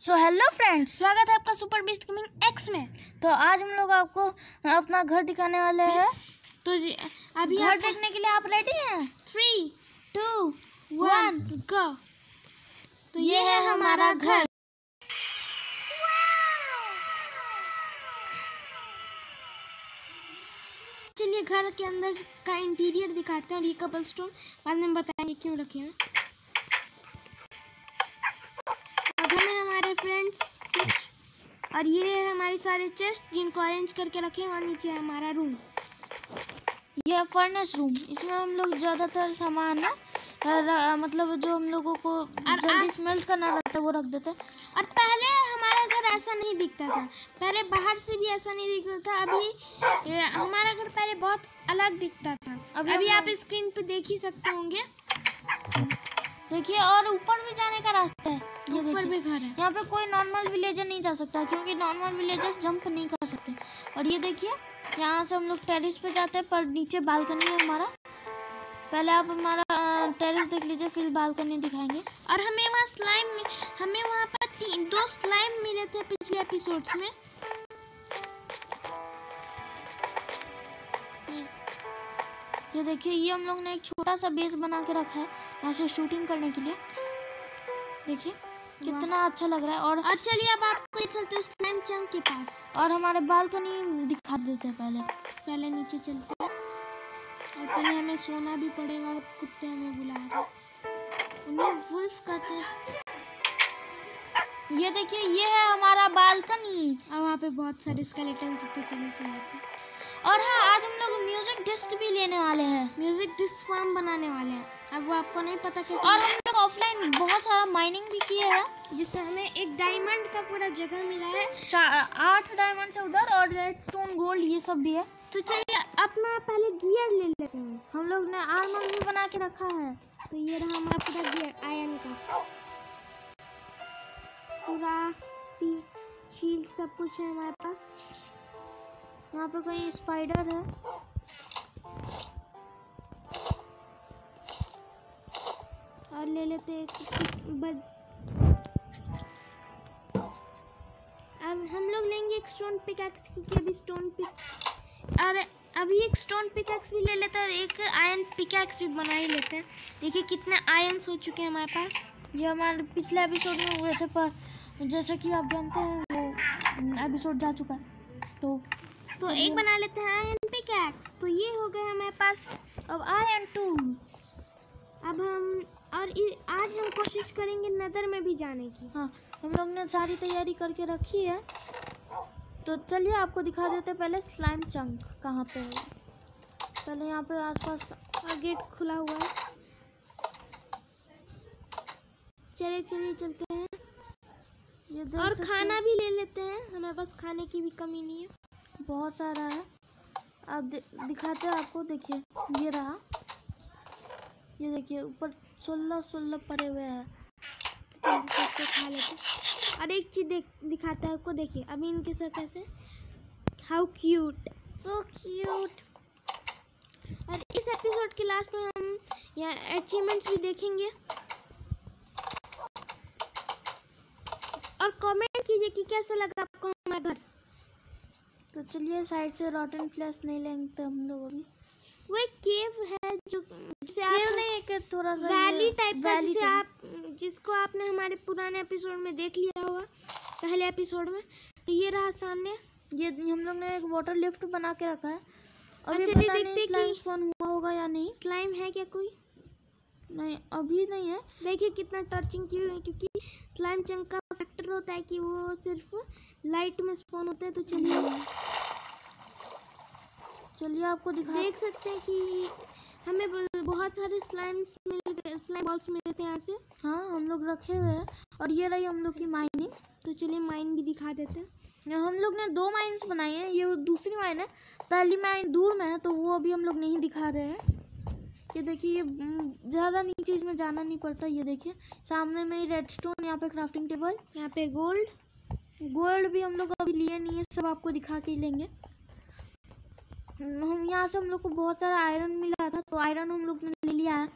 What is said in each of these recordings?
So hello friends, स्वागत है आपका सुपर बीस्ट गेमिंग एक्स में। तो आज हम लोग आपको अपना घर दिखाने वाले हैं। तो अभी घर देखने के लिए आप रेडी हैं? 3, 2, 1 गो। तो ये है हमारा घर। चलिए घर के अंदर का इंटीरियर दिखाते हैं और ये कपल स्टोन बाद में बताएंगे क्यों रखे हैं। घर में हमारे फ्रेंड्स और ये है हमारे सारे चेस्ट जिनको अरेंज करके रखे हैं और नीचे है हमारा रूम। ये फर्नेस रूम, इसमें हम लोग ज़्यादातर सामान है मतलब जो हम लोगों को जल्दी स्मेल्ट करना रहता है वो रख देते हैं। और पहले हमारा घर ऐसा नहीं दिखता था, पहले बाहर से भी ऐसा नहीं दिखता था। अभी हमारा घर पहले बहुत अलग दिखता था। अभी आप स्क्रीन पे देख ही सकते होंगे। देखिए, और ऊपर भी जाने का रास्ता है। ये ऊपर भी घर है। यहाँ पे कोई नॉर्मल विलेजर नहीं जा सकता क्योंकि नॉर्मल विलेजर जंप नहीं कर सकते। और ये देखिए, यहाँ से हम लोग टेरेस पे जाते हैं पर नीचे बालकनी है हमारा। पहले आप हमारा टेरेस देख लीजिए, फिर बालकनी दिखाएंगे। और हमें वहाँ पर 2 स्लाइम मिले थे पिछले एपिसोड्स में। ये देखिए, ये हम लोग ने एक छोटा सा बेस बना के रखा है यहाँ से शूटिंग करने के लिए। देखिए कितना अच्छा लग रहा है। और चलिए अब आपको ले चलते हैं स्लाइम चंक के पास और हमारे बालकनी दिखा देते हैं। पहले नीचे चलते हैं और पहले हमें सोना भी पड़ेगा और कुत्ते हमें बुला रहे हैं, उन्हें वुल्फ कहते हैं। ये देखिए, ये है हमारा बालकनी और वहाँ पे बहुत सारे स्केलेटन से चले से आते हैं। और हाँ, आज हम लोग म्यूजिक डिस्क भी लेने वाले हैं, म्यूजिक डिस्क फार्म बनाने वाले हैं। अब वो आपको नहीं पता कैसे। और हम लोग ऑफलाइन बहुत सारा माइनिंग भी किए हैं जिससे हमें एक डायमंड का पूरा जगह मिला है। 8 डायमंड से उधर और रेडस्टोन गोल्ड ये सब भी है। तो चलिए अपना पहले गियर ले लेते हैं। हम लोग ने आर्मर भी बना के रखा है। तो ये रहा हमारा पूरा गियर आयरन का, पूरा शील्ड सब कुछ है हमारे पास। यहाँ पे कोई स्पाइडर है। और ले लेते हैं अब हम लोग लेंगे एक स्टोन पिकैक्स क्योंकि अभी स्टोन पिक और अभी एक स्टोन पिकैक्स भी ले लेते हैं और एक आयरन पिकैक्स भी बना ही लेते हैं। देखिए कितने आयरन्स हो चुके हैं हमारे पास। ये हमारे पिछले एपिसोड में हुए थे पर जैसे कि आप जानते हैं वो एपिसोड जा चुका है। तो एक बना लेते हैं आयरन पिकैक्स। तो ये हो गए हमारे पास अब आयरन टूल्स। अब आज हम कोशिश करेंगे नदर में भी जाने की। हाँ, हम लोग ने सारी तैयारी करके रखी है। तो चलिए आपको दिखा देते हैं पहले स्लाइम चंक कहाँ पे है। पहले यहाँ पे आसपास और गेट खुला हुआ है। चलिए चलते हैं। ये और खाना भी ले लेते हैं, हमारे पास खाने की भी कमी नहीं है, बहुत सारा है। अब दिखाते हैं आपको। देखिए ये रहा, ये देखिए ऊपर 16 पड़े हुए हैं। तो खा लेते हैं। और एक चीज़ दिखाता है आपको। देखिए अभी इनके साथ कैसे, हाउ क्यूट, सो क्यूट। और इस एपिसोड के लास्ट में हम यहाँ अचीवमेंट्स भी देखेंगे। और कमेंट कीजिए कि कैसा लगा आपको हमारा घर। तो चलिए साइड से रॉटन फ्लैश नहीं लेंगे हम लोग। अभी वो एक केव है जो केव नहीं, एक थोड़ा सा वैली टाइप का जिसको आपने हमारे पुराने एपिसोड में देख लिया होगा, पहले एपिसोड में। तो ये रहा सामने। ये हम लोग ने एक वाटर लिफ्ट बना के रखा है। और चलिए देखते स्लाइम स्पॉन हुआ होगा या नहीं। स्लाइम है क्या कोई? नहीं, अभी नहीं है। देखिए कितना टर्चिंग की हुई है क्योंकि स्लाइम चंक का फैक्टर होता है कि वो सिर्फ लाइट में स्पॉन होता है। तो चलिए आपको देख सकते हैं कि हमें बहुत सारे स्लाइम बॉल्स मिले थे यहाँ से। हाँ, हम लोग रखे हुए हैं। और ये रही हम लोग की माइनिंग। तो चलिए माइन भी दिखा देते हैं। हम लोग ने 2 माइन्स बनाई हैं। ये दूसरी माइन है, पहली माइन दूर में है तो वो अभी हम लोग नहीं दिखा रहे हैं। ये देखिए, ये ज़्यादा नीचे इसमें जाना नहीं पड़ता। ये देखिए सामने में ही रेडस्टोन, यहाँ पे क्राफ्टिंग टेबल, यहाँ पे गोल्ड भी हम लोग अभी लिए नहीं है, सब आपको दिखा के ही लेंगे। हम यहाँ से हम लोग को बहुत सारा आयरन मिला था तो आयरन हम लोग ने ले लिया है,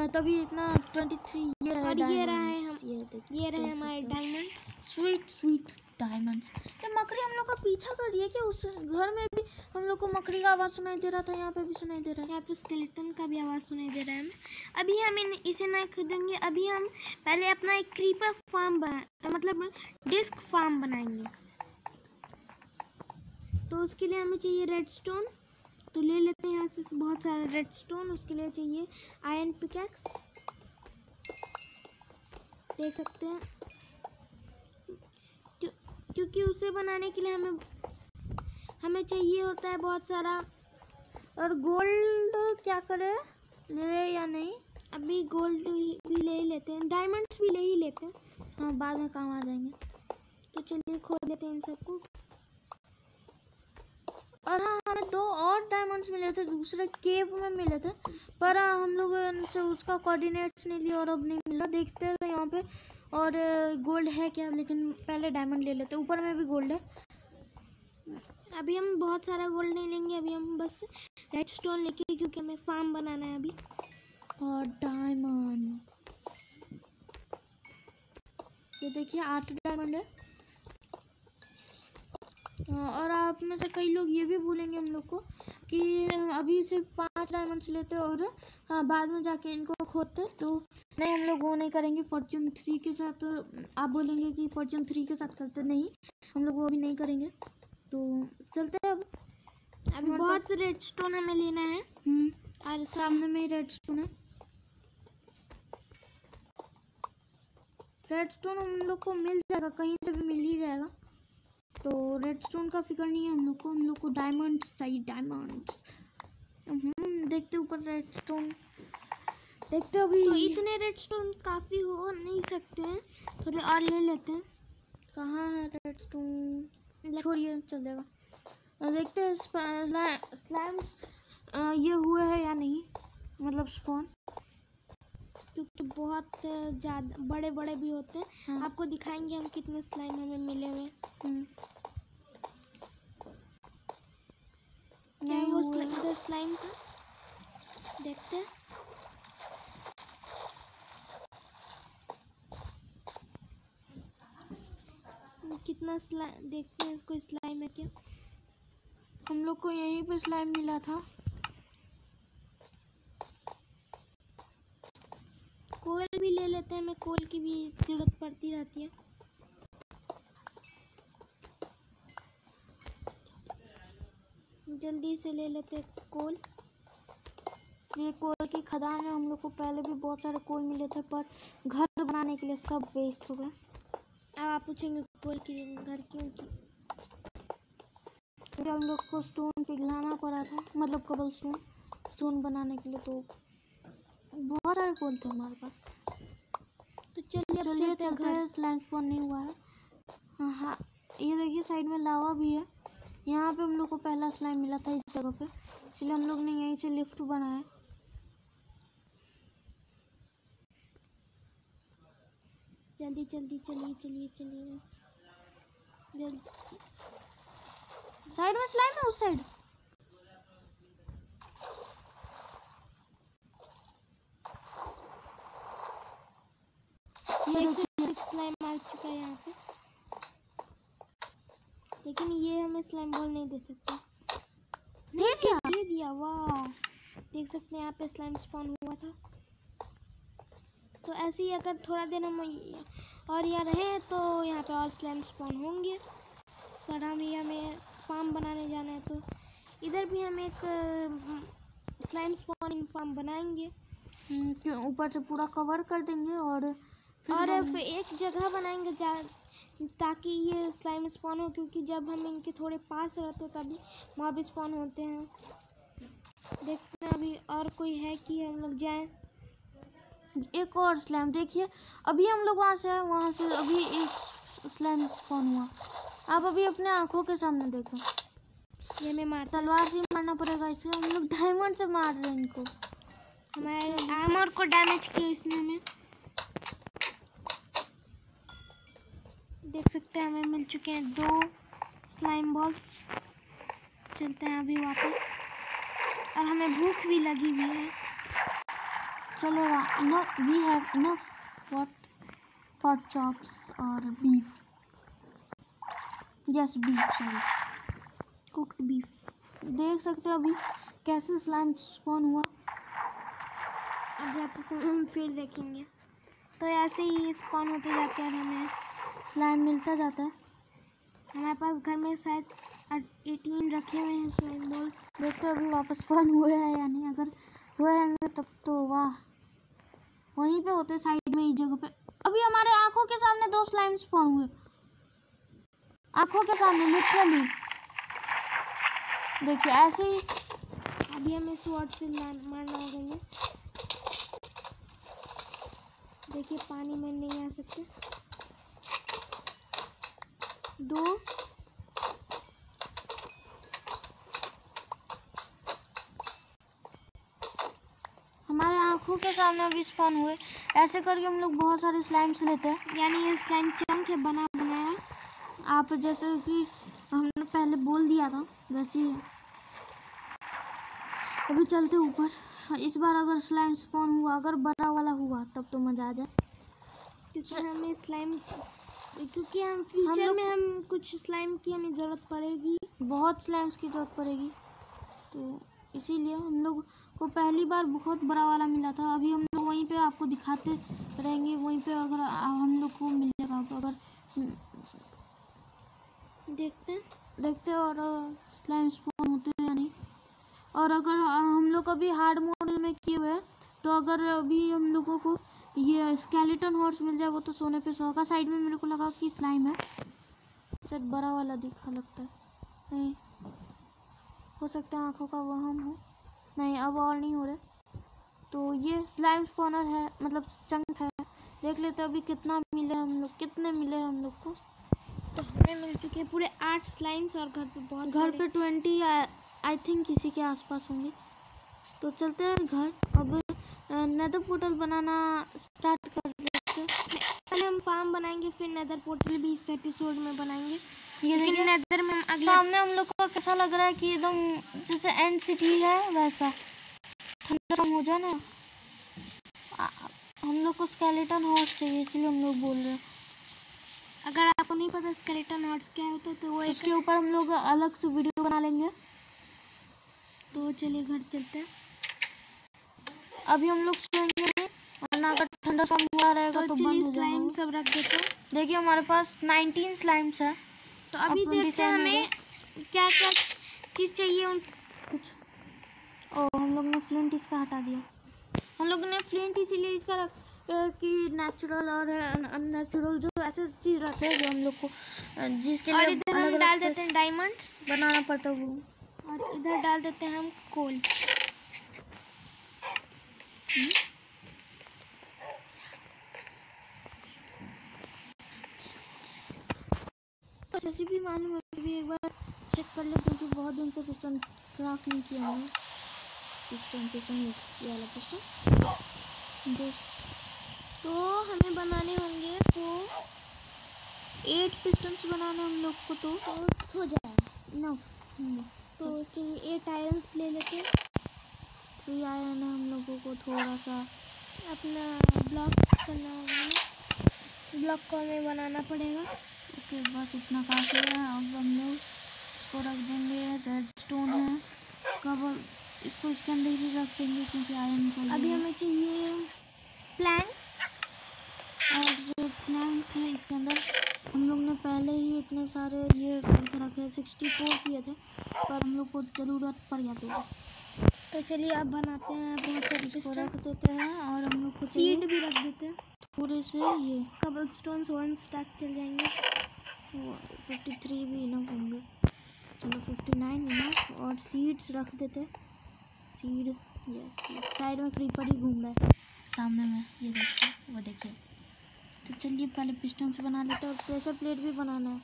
तभी इतना 23 ये और ये रहे हमारे डायमंड्स। Sweet sweet diamonds. ये मकड़ी हम लोग का पीछा कर रही है कि उस घर में भी हम लोग को मकड़ी का आवाज़ सुनाई दे रहा था, यहाँ पे भी सुनाई दे रहा है। यहाँ तो स्केलेटन का भी आवाज़ सुनाई दे रहा है हमें। अभी हम इसे नहीं खरीदेंगे, अभी हम पहले अपना एक क्रीपर फार्म मतलब डिस्क फार्म बनाएंगे। तो उसके लिए हमें चाहिए रेडस्टोन, तो ले लेते हैं यहाँ से बहुत सारा रेडस्टोन। उसके लिए चाहिए आयरन पिकैक्स, देख सकते हैं, क्योंकि उसे बनाने के लिए हमें चाहिए होता है बहुत सारा। और गोल्ड क्या करें, ले या नहीं? अभी गोल्ड भी ले ही लेते हैं, डायमंड्स भी ले ही लेते हैं, हाँ बाद में काम आ जाएंगे। तो चलिए खोल लेते हैं इन सबको। और हाँ, हमें 2 और डायमंड्स मिले थे, दूसरे केव में मिले थे, पर हम लोग से उसका कोऑर्डिनेट्स नहीं लिया और अब नहीं मिला। देखते हैं यहाँ पे और गोल्ड है क्या, लेकिन पहले डायमंड ले लेते हैं। ऊपर में भी गोल्ड है। अभी हम बहुत सारा गोल्ड नहीं लेंगे, अभी हम बस रेडस्टोन लेके, क्योंकि हमें फार्म बनाना है अभी। और डायमंड, ये देखिए 8 डायमंड है। और आप में से कई लोग ये भी बोलेंगे हम लोग को कि अभी सिर्फ 5 डायमंड्स लेते और हाँ बाद में जाके इनको खोदते, तो नहीं, हम लोग वो नहीं करेंगे। फॉर्च्यून 3 के साथ आप बोलेंगे कि फॉर्च्यून 3 के साथ करते, नहीं, हम लोग वो भी नहीं करेंगे। तो चलते हैं अभी बहुत रेडस्टोन हमें लेना है। और सामने में ही रेडस्टोन है। रेडस्टोन हम लोग को मिल जाएगा, कहीं से भी मिल ही जाएगा, तो रेडस्टोन का फिक्र नहीं है हम लोग को डायमंड्स चाहिए, डायमंड्स। देखते ऊपर रेडस्टोन, देखते अभी। तो इतने रेडस्टोन काफ़ी हो नहीं सकते हैं, थोड़े और ले लेते हैं। कहाँ है रेडस्टोन, छोड़िए, चल जाएगा। देखते हैं स्लाइम्स ये हुए हैं या नहीं, मतलब स्पॉन, क्योंकि बहुत ज़्यादा बड़े बड़े भी होते हैं। हाँ। आपको दिखाएंगे हम कितने स्लाइम हमें मिले हुए हैं। क्या वो उधर स्लाइम था, देखते हैं। कितना स्लाइम, देखते हैं इसको, स्लाइम है क्या। हम लोग को यहीं पे स्लाइम मिला था। कोल भी ले लेते हैं, हमें कोल की भी जरूरत पड़ती रहती है। जल्दी से ले लेते हैं कोल। ये कोल की खदान है, हम लोग को पहले भी बहुत सारे कोल मिले थे, पर घर बनाने के लिए सब वेस्ट हो गए। अब आप पूछेंगे कोल की घर क्यों की, क्योंकि हम लोग को स्टोन पिघलाना पड़ा था, मतलब कबल स्टोन बनाने के लिए, तो बहुत सारे कोल थे हमारे पास। तो चलिए चलते हैं। स्लाइम स्पॉन नहीं हुआ है। हाँ, ये देखिए साइड में लावा भी है। यहाँ पे हम लोग को पहला स्लाइम मिला था इस जगह पे, इसलिए हम लोग ने यहीं से लिफ्ट बनाया। जल्दी जल्दी चलिए जल्दी। साइड में स्लाइम है, उस साइड। ये देखिए स्लाइम आ चुका है यहाँ पे, लेकिन ये हमें स्लाइम बॉल नहीं दे सकते। दे दिया, वाह, देख सकते हैं यहाँ पे स्लाइम स्पॉन हुआ था। तो ऐसे ही अगर थोड़ा देर हम और यहाँ रहे तो यहाँ पे और स्लाइम स्पॉन होंगे। पर हमें फार्म बनाने जाना है, तो इधर भी हम एक स्लाइम स्पॉनिंग फार्म बनाएंगे। ऊपर से पूरा कवर कर देंगे और फिर एक जगह बनाएंगे ताकि ये स्लाइम स्पॉन हो, क्योंकि जब हम इनके थोड़े पास रहते हैं तभी मॉब स्पॉन होते हैं। देखते हैं अभी और कोई है कि हम लोग जाएं। एक और स्लाइम देखिए, अभी हम लोग वहाँ से अभी एक स्लाइम स्पॉन हुआ। आप अभी अपने आंखों के सामने देखो। ये मैं मार, तलवार से मारना पड़ेगा इसे, हम लोग डायमंड से मार रहे हैं इनको। हमारे आर्मर को डैमेज किया इसने हमें। देख सकते हैं हमें मिल चुके हैं 2 स्लाइम बॉल्स। चलते हैं अभी वापस, और हमें भूख भी लगी हुई है। चलेगा, we have enough for chops और beef. Yes beef, sorry, cooked beef. देख सकते हो अभी कैसे स्लाइम स्पॉन हुआ। अब जाते समय हम फिर देखेंगे। तो ऐसे ही स्पॉन होते जाते हैं, हमें स्लाइम मिलता जाता है। हमारे पास घर में शायद 18 रखे हुए हैं स्लाइम बॉल्स। देखते हैं अभी वापस स्पॉन हुए हैं या नहीं। अगर हुए हैं तब तो वाह, वहीं पे होते साइड में, इस जगह पे। अभी हमारे आंखों के सामने 2 स्लाइम स्पॉन हुए, आंखों के सामने लिटरली। देखिए ऐसे ही। अभी हमें स्वॉर्ड से मारना होगा ये। देखिए पानी में नहीं आ सकते। 2 हमारे आंखों के सामने अभी स्पॉन हुए। ऐसे करके हम लोग बहुत सारे स्लाइम्स लेते हैं। यानी ये स्लाइम चंक है, बना बनाया। आप जैसे कि हमने पहले बोल दिया था वैसे ही। अभी चलते ऊपर। इस बार अगर स्लाइम स्पॉन हुआ, अगर बड़ा वाला हुआ तब तो मजा आ जाए। क्योंकि हमें स्लाइम, क्योंकि हम फ्यूचर में हम कुछ स्लाइम की हमें ज़रूरत पड़ेगी, बहुत स्लाइम्स की ज़रूरत पड़ेगी। तो इसीलिए हम लोग को पहली बार बहुत बड़ा वाला मिला था। अभी हम लोग वहीं पे आपको दिखाते रहेंगे, वहीं पे अगर हम लोग को मिलेगा। अगर देखते और स्लाइम स्पॉन होते हैं या नहीं। और अगर हम लोग अभी हार्ड मोड में किए हुए हैं, तो अगर अभी हम लोगों को ये स्केलेटन हॉर्स मिल जाए, वो तो सोने पे सुहागा। साइड में मेरे को लगा कि स्लाइम है, शायद बड़ा वाला दिखा लगता है। नहीं हो सकता है आंखों का वहम हो। नहीं, अब और नहीं हो रहे। तो ये स्लाइम स्पॉनर है, मतलब चंक है। देख लेते अभी कितना मिले हम लोग, कितने मिले हम लोग को। तो हमें मिल चुके हैं पूरे 8 स्लाइम्स, और घर पे बहुत, घर पे 20 आई थिंक किसी के आसपास होंगे। तो चलते हैं घर। अब नेदर पोर्टल बनाना स्टार्ट कर देते हैं। पहले हम फार्म बनाएंगे, फिर नेदर पोर्टल भी इस एपिसोड में बनाएंगे। ये लेकिन नेदर में अगले सामने हम लोग को कैसा लग रहा है कि एकदम जैसे एंड सिटी है वैसा। ठंडा हो जाए ना। हम लोग को स्केलेटन हॉर्स चाहिए, इसलिए हम लोग बोल रहे हैं। अगर आपको नहीं पता स्केलेटन हॉर्स क्या होता है, तो वो इसके ऊपर हम लोग अलग से वीडियो बना लेंगे। तो चलिए घर चलते हैं। अभी हम लोग सोएंगे नहीं, वरना अगर ठंडा सा हुआ रहेगा तो बंद हो स्लाइम जाएगा। सब रख देते हैं। देखिए हमारे पास 19 स्लाइम्स है। तो अभी देखते हैं हमें क्या क्या चीज़ चाहिए कुछ। ओ, हम लोग ने फ्लिंट इसका हटा दिया। हम लोग ने फ्लिंट इसीलिए इसका रख कि नेचुरल और अननेचुरल जो ऐसे चीज़ रहते हैं जो हम लोग को जिसके लिए इधर हम डाल देते हैं डायमंड्स, बनाना पड़ता है वो। और इधर डाल देते हैं हम कोल। तो जैसे भी मालूम है, भी एक बार चेक कर ले, क्योंकि बहुत दिन से पिस्टन क्राफ्ट नहीं किया है। पिस्टन ये वाला पिस्टन दिस। तो हमें बनाने होंगे 8 पिस्टन्स बनाने हम लोग को, तो हो जाएगा इनफ। तो चलिए 8 आयरन्स ले लेते हैं। 3 आयरन है हम लोगों को। थोड़ा सा अपना ब्लॉक करना होगा, ब्लॉक को हमें बनाना पड़ेगा। ओके, बस इतना काफ़ी है। अब हम लोग इसको रख देंगे। रेडस्टोन है, कब इसको इसके अंदर ही रख देंगे क्योंकि आयरन चाहिए। अभी हमें चाहिए प्लैंक्स, और जो प्लैंक्स हैं इसके अंदर हम लोग ने पहले ही इतने सारे ये करके रखे। 64 किए थे, पर हम लोग को ज़रूरत पड़ जाती है। तो चलिए अब बनाते हैं। बहुत सारे इसको रख देते हैं, और हम लोग को सीड भी रख देते हैं। पूरे से ये कबल स्टोन 1 स्टैक चल जाएंगे। 53 भी इनफ होंगे। चलो 59 इनफ। और सीड्स रख देते। सीड ये साइड में क्रीपर ही घूम रहा है सामने में, ये देखिए, वो देखिए। तो चलिए पहले पिस्टन्स बना लेते हैं, और प्रेशर प्लेट भी बनाना है।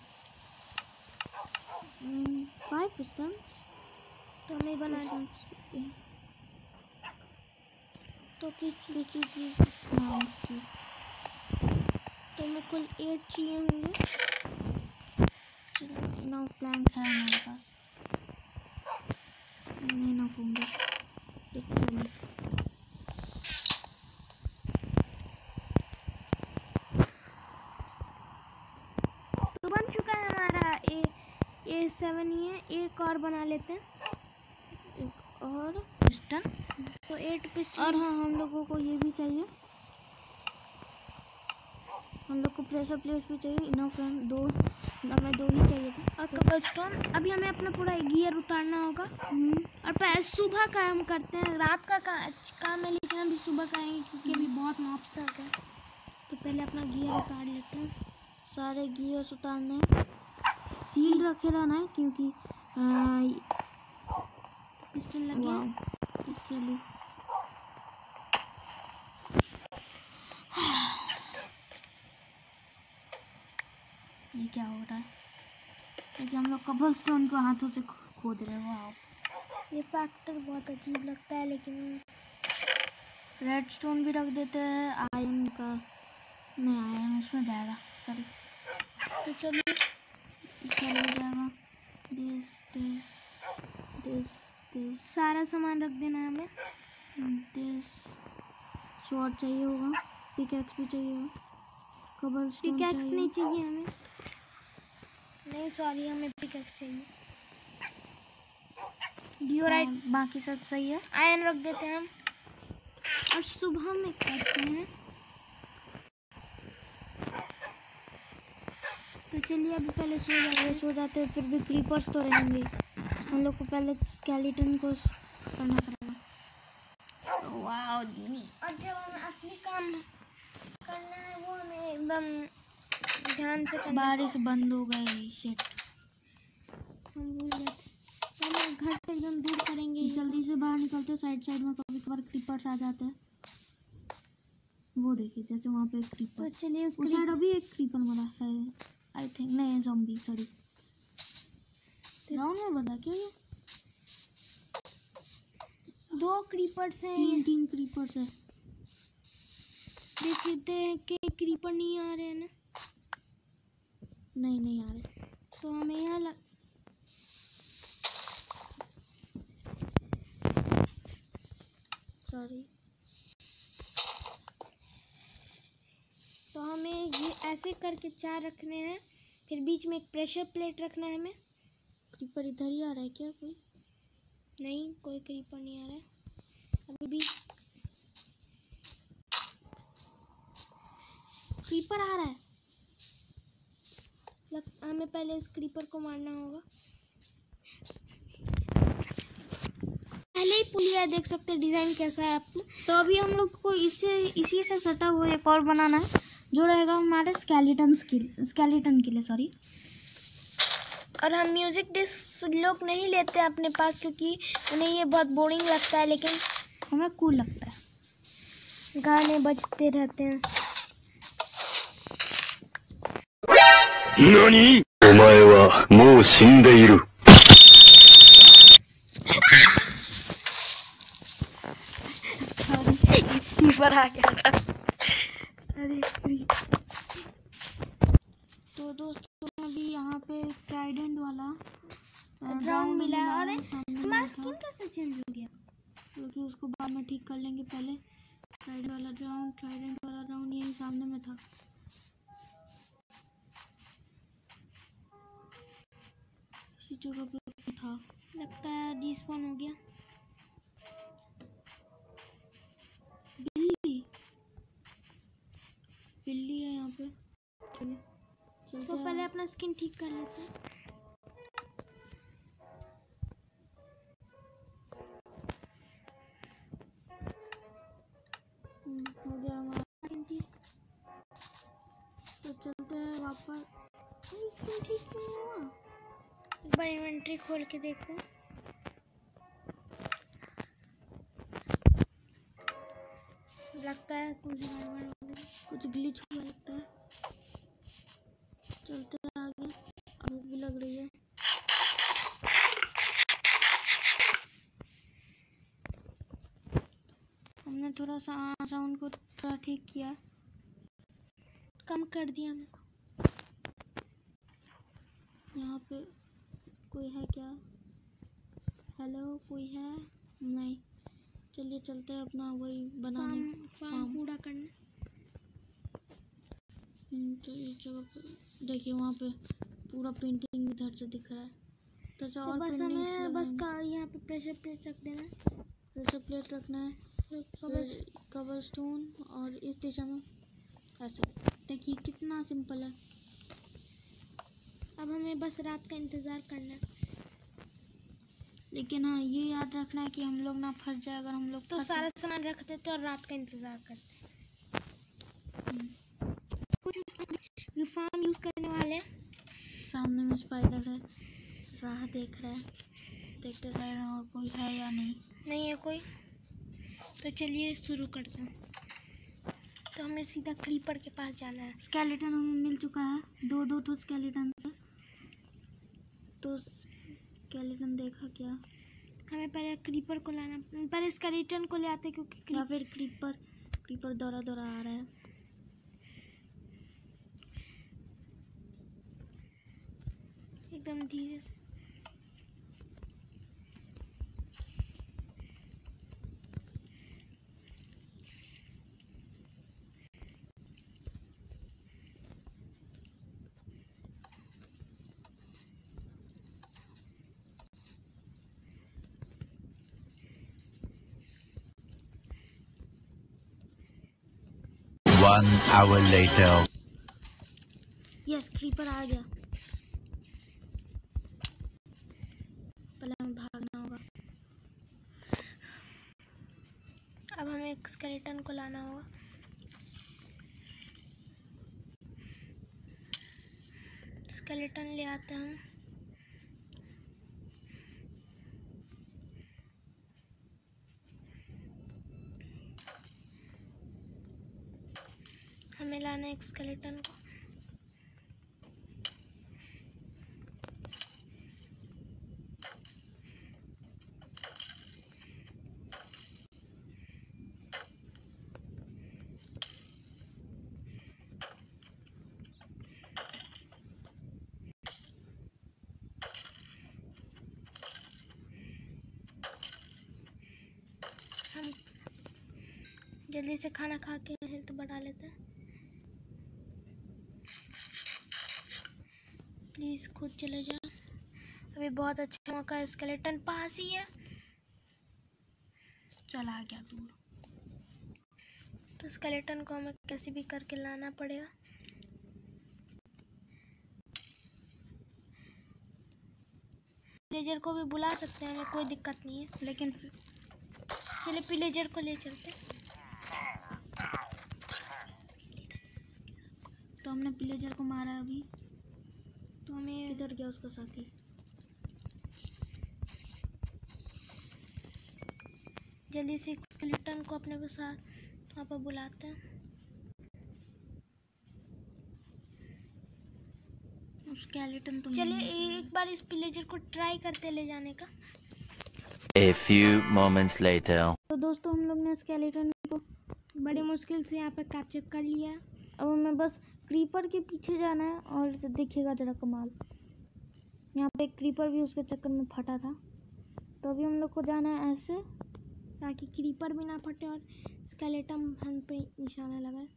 5 पिस्टन तो हमें बनाना, तो किस चीज़ की इसकी तो हमें कुल 8 चाहिए होंगे। इनफ प्लैंक है हमारे पास, नहीं इनफ होंगे लिटरली। तो बन चुका है हमारा A7 ही है, एक और बना लेते हैं, एक और पिस्टन, तो 8 पिस्टन। और हाँ हम लोगों को ये भी चाहिए, हम लोग को प्रेशर प्लेट भी चाहिए, इनफ है, हमें 2 ही चाहिए था, और कबलस्टोन। अभी हमें अपना पूरा गियर उतारना होगा। और पहले सुबह का हम करते हैं, रात का काम है लेकिन अभी सुबह का आएंगे क्योंकि अभी बहुत मॉब्स आ गए। तो पहले अपना गियर उतार लेते हैं, सारे गियर्स उतारने, सील रखे रहना है क्योंकि पिस्टन लग गया। इसलिए ये क्या हो रहा है, क्योंकि हम लोग कबलस्टोन को हाथों से खोद रहे हैं। वाह, ये फैक्टर बहुत अजीब लगता है, लेकिन रेड स्टोन भी रख देते हैं, आयरन का नहीं, आयरन उसमें जाएगा, सॉरी, तो चलिए चल हो जाएगा। दिस सारा सामान रख देना है हमें। दिस स्वॉर्ड चाहिए होगा, पिकैक्स भी चाहिए होगा, कबलस्टोन पिकैक्स चाहिए। नहीं चाहिए हमें, नहीं सॉरी, हमें पिकैक्स चाहिए। डियोराइट, बाकी सब सही है। आयरन रख देते हैं हम, और सुबह में करते हैं। तो चलिए अभी पहले सो जाते हैं, फिर भी क्रीपर्स तो रहेंगे, हम लोग को पहले स्केलेटन को करना पड़ेगा। वाह दीदी, और जब हमें असली काम करना है वो हमें एकदम ध्यान से करना। बारिश बंद हो गई, शिट, हम भूल गए थे, पहले घर से एकदम दूर करेंगे। जल्दी से बाहर निकलते, साइड में कभी कभार क्रीपर्स आ जाते हैं। वो देखिए जैसे वहाँ पे एक क्रीपर, तो चलिए उस साइड अभी एक क्रीपर बना शायद, आई थिंक, नहीं ज़ॉम्बी, सॉरी, राउंड में बना क्या ये? 2 क्रीपर्स हैं, 3 क्रीपर्स है। देखते हैं कि क्रीपर नहीं आ रहे हैं ना, नहीं आ रहे, तो हमें यहाँ सॉरी, तो हमें ये ऐसे करके 4 रखने हैं, फिर बीच में एक प्रेशर प्लेट रखना है हमें। क्रीपर इधर ही आ रहा है क्या कोई? नहीं, कोई क्रीपर नहीं आ रहा है अभी भी। क्रीपर आ रहा है, हमें पहले इस क्रीपर को मारना होगा। पहले ही पुलिया है, देख सकते हैं डिज़ाइन कैसा है आप। तो अभी हम लोग को इसी से सटा हुआ एक और बनाना है, जो रहेगा हमारे स्केलेटन के लिए, सॉरी। और हम म्यूज़िक डिस्क लोग नहीं लेते हैं अपने पास क्योंकि उन्हें ये बहुत बोरिंग लगता है, लेकिन हमें कूल लगता है, गाने बजते रहते हैं। 何?お前はもう死んでいる。क्रीपर आ गया था। अरे तो दोस्तों अभी यहाँ पे ट्राइडेंट वाला राउंड मिला है। और सामने हमारा था, स्किन कैसे चेंज हो गया? क्योंकि उसको बाद में ठीक कर लेंगे, पहले ट्राइडेंट वाला राउंड यही सामने में था। इसी जगह पे था, लगता है डिस्पॉन हो गया। बिल्ली है यहाँ पे, तो पहले अपना स्किन ठीक कर लेते हैं। हो गया हमारा स्किन ठीक। तो चलते हैं वापस। स्किन ठीक क्यों नहीं हुआ? एक बार इन्वेंट्री खोल के देखते हैं। लगता है कुछ गड़बड़ हो गई, कुछ ग्लिच हुआ लगता है। चलते हैं आगे, भूख भी लग रही है। हमने थोड़ा सा साउंड को थोड़ा ठीक किया, कम कर दिया हमने। यहाँ पे कोई है क्या? हेलो, कोई है? नहीं। चलिए चलते हैं अपना वही बनाने, फार्म पूरा करना। तो इस जगह पे देखिए, वहाँ पे पूरा पेंटिंग इधर से दिख रहा है। तो तो बस हमें बस का यहाँ पे प्रेशर प्लेट रख देना है। प्रेशर प्लेट रखना है, कवर स्टोन और इस दिशा में ऐसे। देखिए कितना सिंपल है। अब हमें बस रात का इंतज़ार करना है। लेकिन हाँ ये याद रखना है कि हम लोग ना फंस जाए। अगर हम लोग तो सारा सामान रख देते और रात का इंतज़ार करते कुछ फार्म यूज़ करने वाले हैं। सामने में स्पाइडर है, राह देख रहा है, देखते रहे और कोई है या नहीं है कोई। तो चलिए शुरू करते हैं। तो हमें सीधा क्रीपर के पास जाना है। स्केलेटन हमें मिल चुका है, दो तो स्केलेटन से। तो स्केलेटन देखा क्या, हमें पहले क्रीपर को लाना, पहले स्केलेटन को ले आते क्योंकि या फिर क्रीपर दौड़ा आ रहा है। एकदम धीरे से। One hour later. Yes creeper आ गया। पहले हमें भागना होगा। अब हमें एक स्केलेटन को लाना होगा। स्केलेटन ले आते हैं। हमें लाना है एक स्केलेटन को। हम जल्दी से खाना खा के हेल्थ बढ़ा लेते हैं। प्लीज़ खुद चले जाओ, अभी बहुत अच्छा मौका है। स्केलेटन पास ही है। चला गया दूर। तो स्केलेटन को हमें कैसे भी करके लाना पड़ेगा। विलेजर को भी बुला सकते हैं, हमें कोई दिक्कत नहीं है। लेकिन चलिए विलेजर को ले चलते। तो हमने विलेजर को मारा अभी। तो हमें किधर गया उसका साथी? जल्दी से स्केलेटन को अपने साथ वहाँ पर बुलाते हैं। स्केलेटन तो चलिए एक बार इस विलेजर को ट्राई करते ले जाने का। A few moments later. तो दोस्तों हम लोग ने स्केलेटन को बड़ी मुश्किल से यहाँ पर कैप्चर कर लिया। अब हमें बस क्रीपर के पीछे जाना है और देखिएगा जरा कमाल। यहाँ पे क्रीपर भी उसके चक्कर में फटा था। तो अभी हम लोग को जाना है ऐसे ताकि क्रीपर भी ना फटे और स्केलेटन हम पे निशाना लगाए।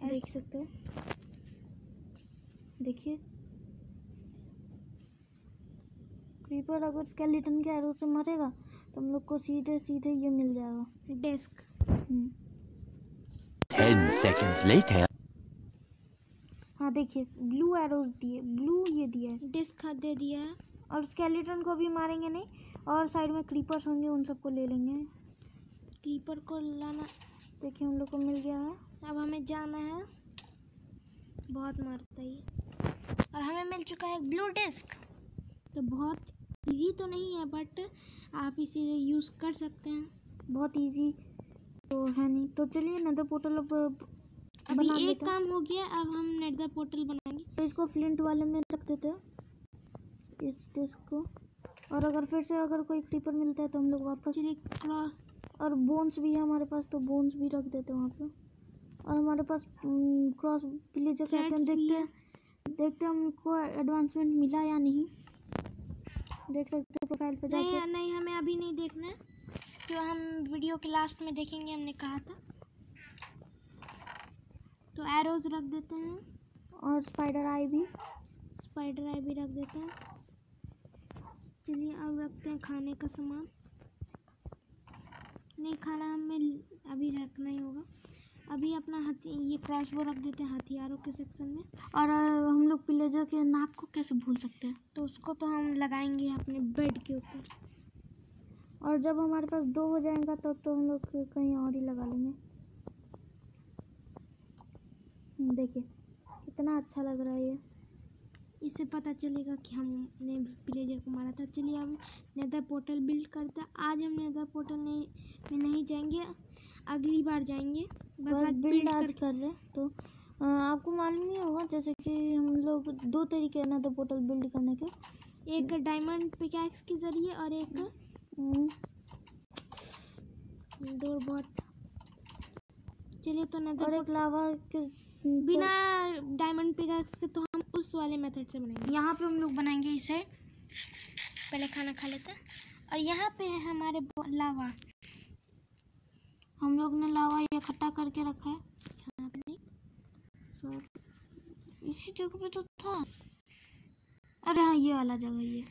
देख सकते हैं, देखिए क्रीपर अगर स्केलेटन के एरो से मरेगा तो हम लोग को सीधे सीधे ये मिल जाएगा डेस्क। 10 seconds later. हाँ देखिए ब्लू एरोज दिए, ब्लू ये दिया है, डिस्क दे दिया है। और स्केलेटन को भी मारेंगे नहीं, और साइड में क्रीपर्स होंगे उन सबको ले लेंगे। क्रीपर को लाना। देखिए हम लोग को मिल गया है। अब हमें जाना है। बहुत मारता ही। और हमें मिल चुका है ब्लू डिस्क। तो बहुत इजी तो नहीं है बट आप इसे यूज़ कर सकते हैं। बहुत इजी तो है नहीं। तो चलिए नेदर पोर्टल अभी एक काम हो गया, अब हम नेदर पोर्टल बनाएंगे। तो इसको फ्लिंट वाले में रख देते हैं इस डिस्क को। और अगर फिर से अगर कोई क्रीपर मिलता है तो हम लोग वापस क्रॉस। और बोन्स भी है हमारे पास, तो बोन्स भी रख देते हैं वहाँ पे। और हमारे पास क्रॉस विलेजर कैप्टन देखते हैं हमको एडवांसमेंट मिला या नहीं। देख सकते हैं प्रोफाइल पे जाके। नहीं हमें अभी नहीं देखना है, जो हम वीडियो के लास्ट में देखेंगे, हमने कहा था। तो एरोज रख देते हैं और स्पाइडर आई भी। स्पाइडर आई भी रख देते हैं। चलिए अब रखते हैं खाने का सामान। नहीं, खाना हमें अभी रखना ही होगा। अभी अपना ये क्रॉसबो रख देते हैं हथियारों के सेक्शन में। और हम लोग विलेजर के नाक को कैसे भूल सकते हैं? तो उसको तो हम लगाएंगे अपने बेड के ऊपर। और जब हमारे पास 2 हो जाएगा तब तो हम लोग कहीं और ही लगा लेंगे। देखिए कितना अच्छा लग रहा है ये। इससे पता चलेगा कि हमने विलेजर को मारा था। चलिए अब नेदर पोर्टल बिल्ड करते हैं। आज हम नेदर पोर्टल में नहीं जाएंगे, अगली बार जाएंगे। बस आज बिल्ड आज कर रहे हैं। तो आपको मालूम नहीं होगा जैसे कि हम लोग 2 तरीके हैं नेदर पोर्टल बिल्ड करने के, एक डायमंड पिकैक्स के जरिए और एक डोर बॉट। चलिए तो नेदर और एक लावा के बिना डायमंड पिकैक्स के तो हम उस वाले मेथड से बनाएंगे। यहाँ पे हम लोग बनाएंगे इसे। पहले खाना खा लेते हैं। और यहाँ पे है हमारे लावा। हम लोग ने लावा ये इकट्ठा करके रखा है। यहाँ पे नहीं, इसी जगह पे तो था। अरे हाँ, ये वाला जगह ये।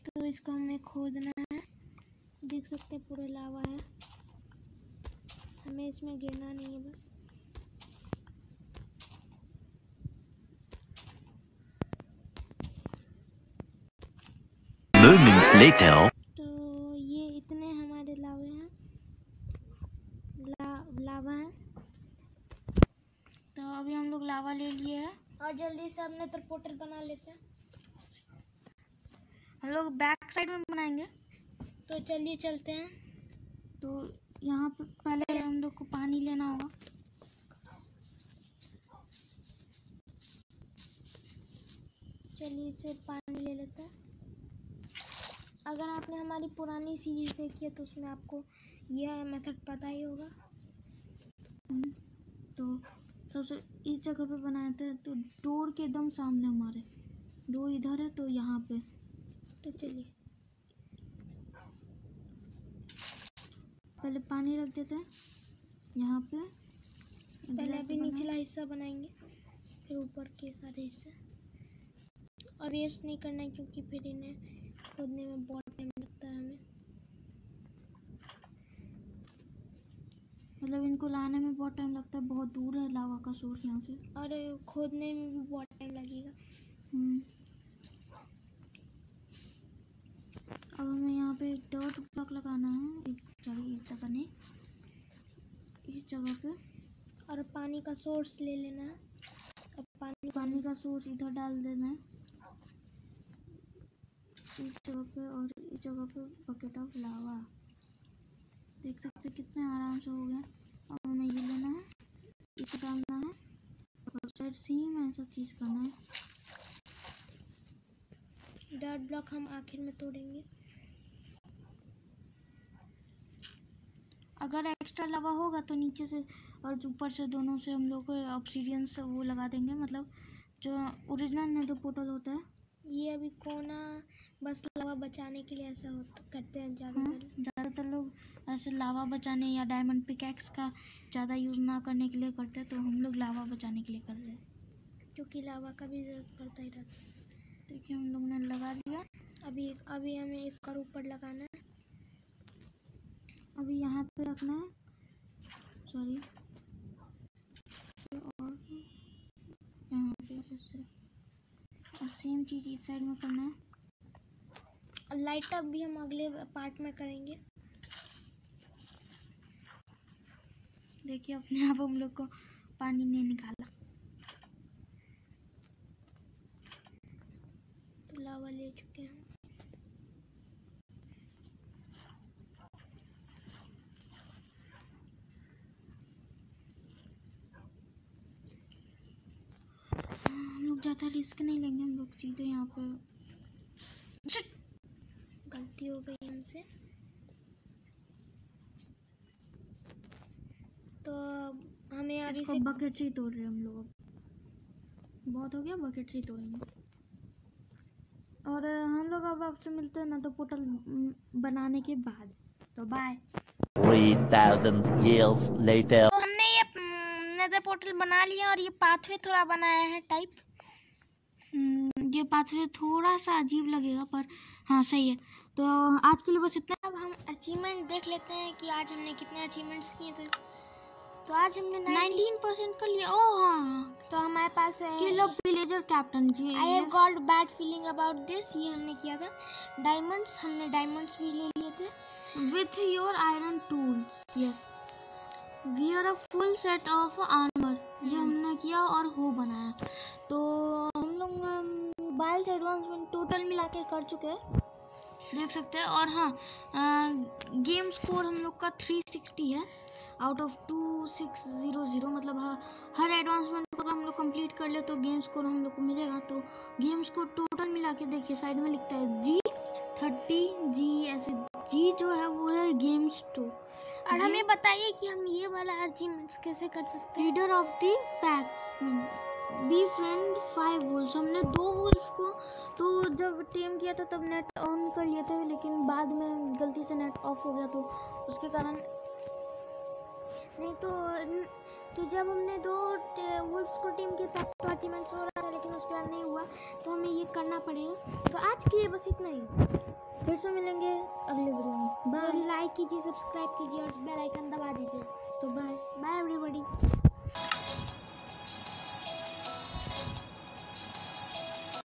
तो इसको हमें खोदना है। देख सकते हैं पूरा लावा है, हमें इसमें गिरना नहीं है बस। Moments later. तो ये इतने हमारे लावे हैं, लावा है। तो अभी हम लोग लावा ले लिए हैं और जल्दी से अपने तो पोर्टल बना लेते हैं। हम लोग बैक साइड में बनाएंगे। तो चलिए चलते हैं। तो यहाँ पे पहले हम लोग को पानी लेना होगा। चलिए इसे पानी ले लेते हैं। अगर आपने हमारी पुरानी सीरीज देखी है तो उसमें आपको यह मेथड पता ही होगा। तो सबसे इस जगह पे बनाए थे, तो डोर के एकदम सामने हमारे डोर इधर है, तो यहाँ पे। तो चलिए पहले पानी रख देते हैं यहाँ पे। पहले अभी निचला हिस्सा बनाएंगे, फिर ऊपर के सारे हिस्से। और वेस्ट नहीं करना है क्योंकि फिर इन्हें खोदने में बहुत टाइम लगता है हमें। मतलब इनको लाने में बहुत टाइम लगता है, बहुत दूर है लावा का सोर्स यहाँ से। और खोदने में भी बहुत टाइम लगेगा। अब हमें यहाँ पे डर्ट ब्लॉक लगाना है। इस जगह नहीं, इस जगह पे। और पानी का सोर्स ले लेना है। अब पानी का सोर्स इधर डाल देना है, इस जगह पे। और इस जगह पे बकेट ऑफ लावा। देख सकते कितने आराम से हो गया। अब हमें ये लेना है, इसे डालना है और शायद सेम ऐसा चीज़ करना है। डर्ट ब्लॉक हम आखिर में तोड़ेंगे। अगर एक्स्ट्रा लावा होगा तो नीचे से और ऊपर से दोनों से हम लोग ऑब्सीडियन से वो लगा देंगे, मतलब जो ओरिजिनल नेदर पोर्टल होता है। ये अभी कोना बस लावा बचाने के लिए ऐसा करते हैं ज़्यादातर लोग ऐसे लावा बचाने या डायमंड पिकैक्स का ज़्यादा यूज़ ना करने के लिए करते हैं। तो हम लोग लावा बचाने के लिए कर रहे हैं, क्योंकि लावा का भी ज़रूरत पड़ता ही रहता है। देखिए हम लोग ने लगा दिया। अभी हमें एक और ऊपर लगाना है। अभी यहाँ पे रखना है, सॉरी, और यहाँ पे ऐसे। अब सेम चीज़ इस साइड में करना है। और लाइट अप भी हम अगले पार्ट में करेंगे। देखिए अपने आप हम लोग को पानी नहीं निकाला। तो लावा ले चुके हैं। हम लोग ज़्यादा रिस्क नहीं लेंगे, हम लोग सीधे यहाँ पे। गलती हो गई हमसे। तो हमें अभी इसको से बकेट से ही तोड़ रहे हैं हम लोग। बहुत हो गया, बकेट से ही तोड़ेंगे। और हम लोग अब आपसे मिलते हैं ना तो पोर्टल बनाने के बाद। तो बाय। 3,000 years later. तो हमने ये नेदर पोर्टल बना लिया और ये पाथवे थोड़ा बनाया है टाइप। ये पाथवे थोड़ा सा अजीब लगेगा, पर हाँ सही है। तो आज के लिए बस इतना। अब हम अचीवमेंट देख लेते हैं कि आज हमने कितने अचीवमेंट्स किए। तो आज हमने 19% कर लिया। ओह हाँ, तो हमारे पास है kill of villager captain ji. I have got bad feeling about this, ये हमने किया था। डायमंड्स, हमने डायमंड्स भी ले लिए थे। With your iron tools, yes. Wear a full set of armour, ये हमने किया और हो बनाया। तो हम लोग 22 एडवांसमेंट टोटल मिला के कर चुके हैं, देख सकते हैं। और हाँ, गेम स्कोर हम लोग का 360 है आउट ऑफ 2600। मतलब हर एडवांसमेंट को हम लोग कंप्लीट कर ले तो गेम स्कोर हम लोग को मिलेगा। तो गेम स्कोर टोटल मिला के देखिए, साइड में लिखता है G30G, ऐसे G जो है वो है गेम स्टोर। और हमें बताइए कि हम ये वाला अचीवमेंट्स कैसे कर सकते हैं। Leader of the pack, be friend 5 wolf. हमने 2 वुल्फ को तो जब टेम किया था तब नेट ऑन कर लिए थे, लेकिन बाद में गलती से नेट ऑफ हो गया, तो उसके कारण नहीं तो जब हमने 2 वुल्फ्स को टीम किया तब तो अचीवमेंट्स हो रहा था, लेकिन उसके बाद नहीं हुआ, तो हमें ये करना पड़ेगा। तो आज के लिए बस इतना ही, फिर से मिलेंगे अगले वीडियो में। लाइक कीजिए, सब्सक्राइब कीजिए और बेल आइकन दबा दीजिए। तो बाय बाय एवरीबॉडी।